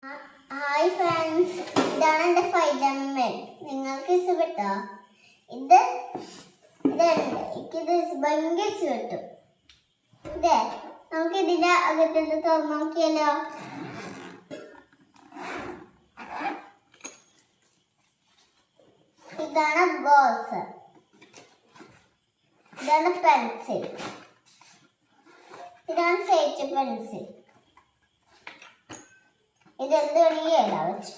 Hi friends, ഇതാണ് എൻ്റെ ഫൈലമ്മൻ. നിങ്ങൾക്ക് ഇഷ്ടപ്പെട്ടോ? ഇത് എനിക്കിത് ഭയങ്കര ഇഷ്ടപ്പെട്ടു. ഇതേ നമുക്ക് ഇതിൻ്റെ അകത്തുനിന്ന് തുറന്നു നോക്കിയാലോ? ഇതാണ് ബോക്സ്, ഇതാണ് പെൻസിൽ, ഇതാണ് സേറ്റ് പെൻസിൽ. ഇതെന്ത് വേണമെങ്കിൽ എഴുതാൻ വെച്ചു.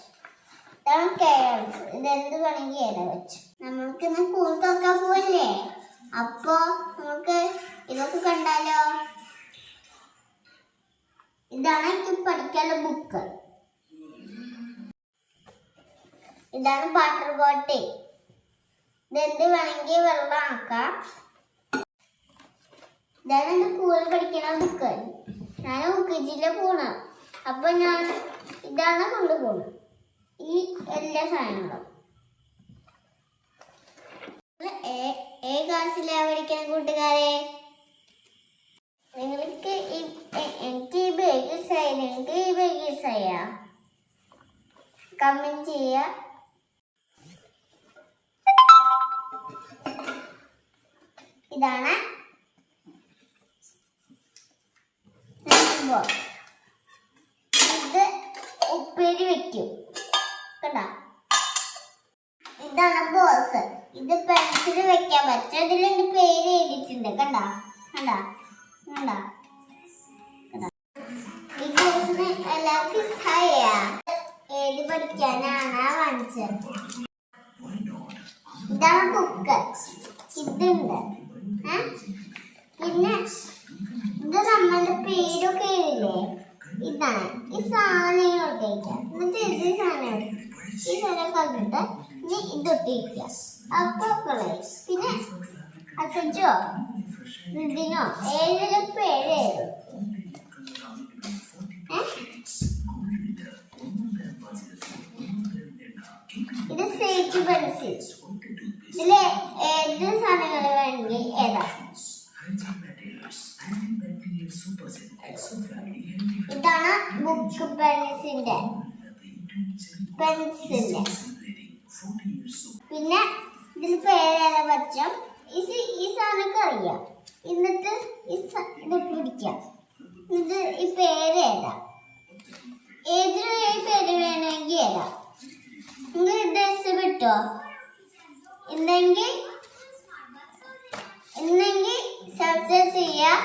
ഇതാണ് ക്രയോൺസ്, ഇതെന്ത് വേണമെങ്കിൽ എഴുതാൻ വെച്ചു. നമ്മൾക്ക് ഇന്ന് സ്കൂൾ തുറക്കാൻ പോവല്ലേ, അപ്പോ നമുക്ക് ഇതൊക്കെ കണ്ടാലോ? ഇതാണ് എനിക്ക് പഠിക്കാനുള്ള ബുക്ക്. ഇതാണ് വാട്ടർ ബോട്ടിൽ, ഇതെന്ത് വേണമെങ്കിൽ വെള്ളം ആക്കാം. ഇതാണ് എൻ്റെ സ്കൂളിൽ പഠിക്കുന്ന ബുക്ക്. ഞാൻ UKG പോണം, അപ്പൊ ഞാൻ ഇതാണ് കൊണ്ടുപോകുന്നത്, ഈ എല്ലാ സാധനങ്ങളും. ക്ലാസ്സിലാ പഠിക്കുന്ന കൂട്ടുകാരെ? നിങ്ങൾക്ക് എനിക്ക് ഈ ബാഗ് ഇഷ്ടമായി, നിങ്ങൾക്ക് ഈ ബാഗ് ഇഷ്ടമായ കമന്റ് ചെയ്യ. ഇതാണ് ബോക്സ്, ഇത് ഉപ്പേരി വെക്കും കണ്ട. ഇതാണ് ബോക്സ്, ഇത് പെൻസിൽ വെക്കാൻ പറ്റും. ഇതിൽ എന്റെ പേര് എഴുതിയിട്ടുണ്ട് കണ്ട കണ്ട കണ്ട. ഈ ബോക്സിന് എല്ലാവർക്കും ഇഷ്ടമായ? ഏത് പഠിക്കാനാണ് വാങ്ങിച്ചത്? ഇതാണ് ബുക്ക്, ഇതുണ്ട്. പിന്നെ ഇത് നമ്മളുടെ പേരൊക്കെ എഴുതില്ലേ, ഇതാണ്. ഈ സാധനങ്ങൾ ഒട്ടിക്കാം, എന്നിട്ട് ഇത് സാധനം ഈ സാധനം കണ്ടിട്ട് ഇനി ഇതൊട്ടിരിക്കുക. അപ്പൊ പിന്നെ അച്ഛോ ഇതിനോ ഏതെങ്കിലും പേര് എഴുതും. ഇത് സേറ്റ് പെൻസിൽ, ഇതില് ഏത് സാധനങ്ങൾ വേണമെങ്കിൽ ഏതാ. ഇതാണ് ബുക്ക് പെൻസിന്റെ പിന്നെ ഇതിൽ പേരേതാ പറ്റും. ഈ സാധനമൊക്കെ അറിയാം. എന്നിട്ട് ഇത് പിടിക്കാം, ഇത് ഈ പേര് ഏതാ, ഏതൊരു പേര് വേണമെങ്കിൽ ഏതാ. നിങ്ങൾ ഇത് ഇഷ്ടപ്പെട്ടോ? ഇന്നെങ്കിൽ സബ്സ്ക്രൈബ് ചെയ്യാം.